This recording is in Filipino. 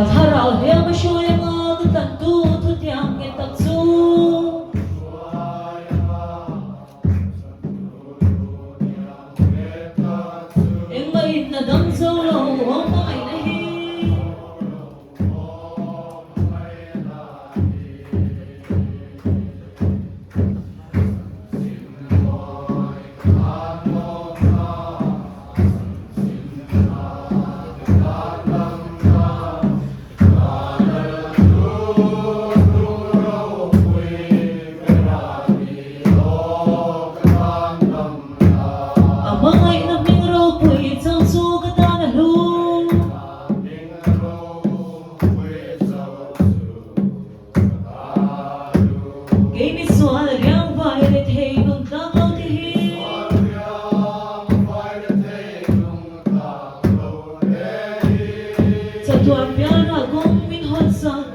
Haraw dia masyoy mga tantu tutiyang itatsu. Ingay na damso lo may nahi. Amay na mingro puwit sang sugatan na lu. Kay miswal yang violet hey nung tamaw tihi. Sa tuwan piyan agong minhon sang